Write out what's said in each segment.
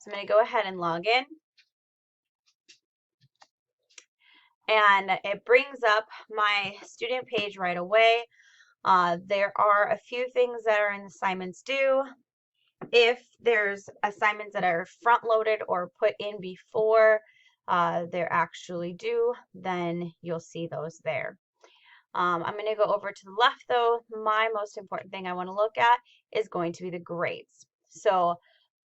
So I'm going to go ahead and log in. And it brings up my student page right away. There are a few things that are in assignments due. If there's assignments that are front loaded or put in before they're actually due, then you'll see those there. I'm going to go over to the left though. My most important thing I want to look at is going to be the grades. So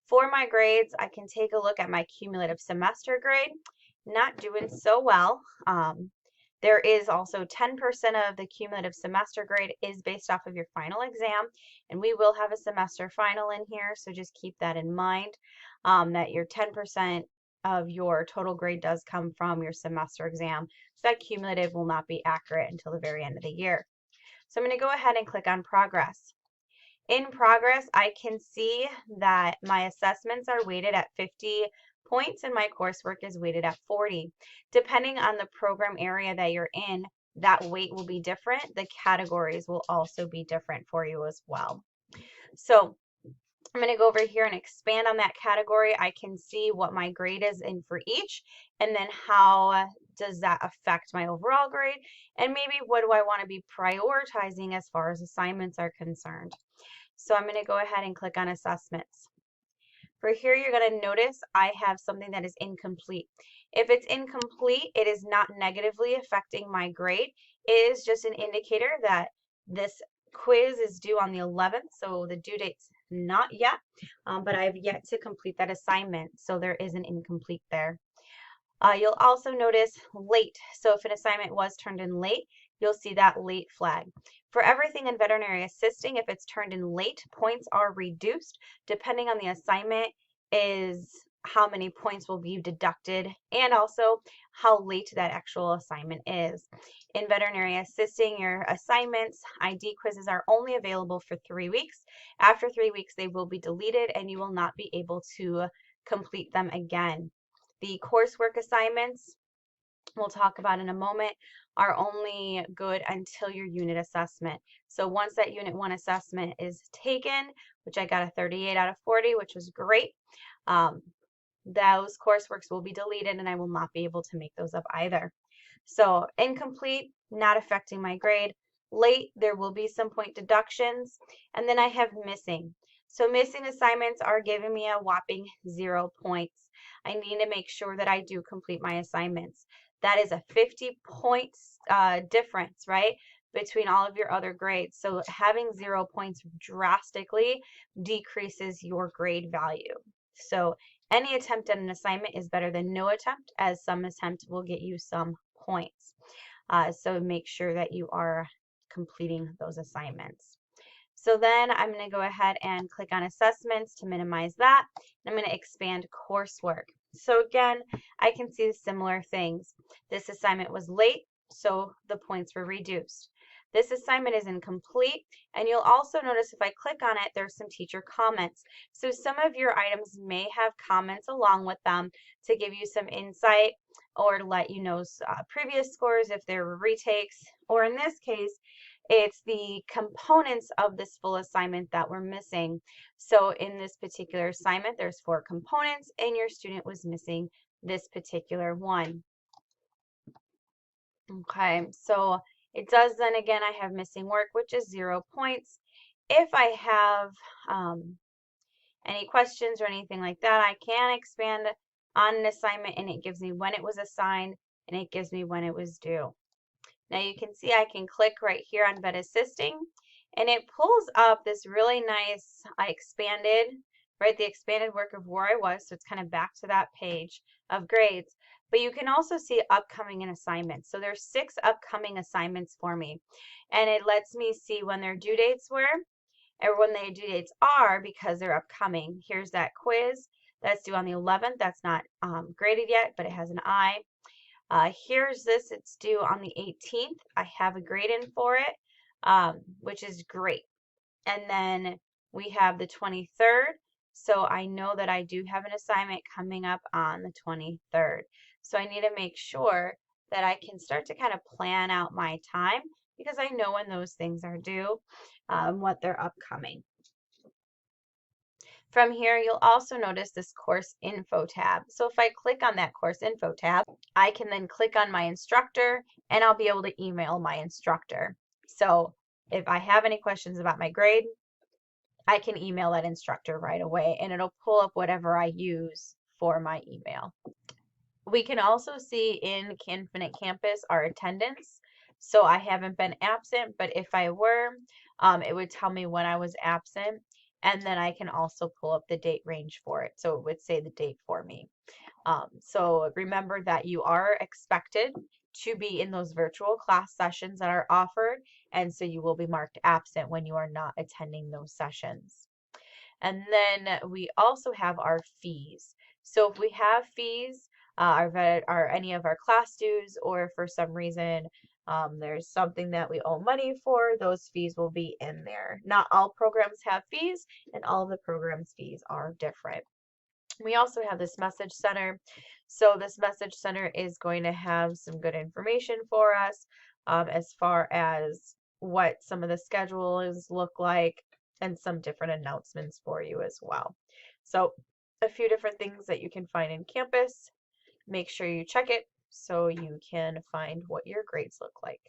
for my grades, I can take a look at my cumulative semester grade. Not doing so well. There is also 10% of the cumulative semester grade is based off of your final exam, and we will have a semester final in here, so just keep that in mind, that your 10% of your total grade does come from your semester exam, so that cumulative will not be accurate until the very end of the year. So I'm going to go ahead and click on progress. In progress, I can see that my assessments are weighted at 50 points and my coursework is weighted at 40. Depending on the program area that you're in, that weight will be different. The categories will also be different for you as well. So I'm going to go over here and expand on that category. I can see what my grade is in for each, and then how does that affect my overall grade, and maybe what do I want to be prioritizing as far as assignments are concerned. So I'm going to go ahead and click on assessments. For here, you're going to notice I have something that is incomplete. If it's incomplete, it is not negatively affecting my grade. It is just an indicator that this quiz is due on the 11th, so the due date's not yet, but I've yet to complete that assignment, so there is an incomplete there. You'll also notice late. So if an assignment was turned in late, you'll see that late flag. For everything in veterinary assisting, if it's turned in late, points are reduced. Depending on the assignment is how many points will be deducted and also how late that actual assignment is. In veterinary assisting, your assignments, ID quizzes are only available for 3 weeks. After 3 weeks, they will be deleted and you will not be able to complete them again. The coursework assignments, we'll talk about in a moment, are only good until your unit assessment. So once that unit 1 assessment is taken, which I got a 38 out of 40, which was great, those courseworks will be deleted and I will not be able to make those up either. So incomplete, not affecting my grade. Late, there will be some point deductions. And then I have missing. So missing assignments are giving me a whopping 0 points. I need to make sure that I do complete my assignments. That is a 50 points difference, right, between all of your other grades. So having 0 points drastically decreases your grade value. So any attempt at an assignment is better than no attempt, as some attempt will get you some points. So make sure that you are completing those assignments. So then I'm going to go ahead and click on assessments to minimize that. I'm going to expand coursework. So again, I can see similar things. This assignment was late, so the points were reduced. This assignment is incomplete, and you'll also notice if I click on it, there's some teacher comments. So some of your items may have comments along with them to give you some insight or to let you know previous scores if there were retakes, or in this case, it's the components of this full assignment that were missing. So in this particular assignment, there's 4 components, and your student was missing this particular one. Okay, so it does then again, I have missing work, which is 0 points. If I have any questions or anything like that, I can expand on an assignment and it gives me when it was assigned and it gives me when it was due. Now you can see I can click right here on Vet Assisting and it pulls up this really nice expanded, right, the expanded work of where I was, so it's kind of back to that page of grades. But you can also see upcoming and assignments. So there's 6 upcoming assignments for me. And it lets me see when their due dates were and when their due dates are because they're upcoming. Here's that quiz that's due on the 11th. That's not graded yet, but it has an I. Here's this, it's due on the 18th. I have a grade in for it, which is great. And then we have the 23rd. So I know that I do have an assignment coming up on the 23rd. So I need to make sure that I can start to kind of plan out my time because I know when those things are due and what they're upcoming. From here, you'll also notice this course info tab. So if I click on that course info tab, I can then click on my instructor and I'll be able to email my instructor. So if I have any questions about my grade, I can email that instructor right away and it'll pull up whatever I use for my email. We can also see in Infinite Campus our attendance. So I haven't been absent, but if I were, it would tell me when I was absent. And then I can also pull up the date range for it. So it would say the date for me. So remember that you are expected to be in those virtual class sessions that are offered. And so you will be marked absent when you are not attending those sessions. And then we also have our fees. So if we have fees, are any of our class dues, or for some reason there's something that we owe money for, those fees will be in there. Not all programs have fees, and all of the programs' fees are different. We also have this message center. So this message center is going to have some good information for us as far as what some of the schedules look like and some different announcements for you as well. So a few different things that you can find in campus. Make sure you check it so you can find what your grades look like.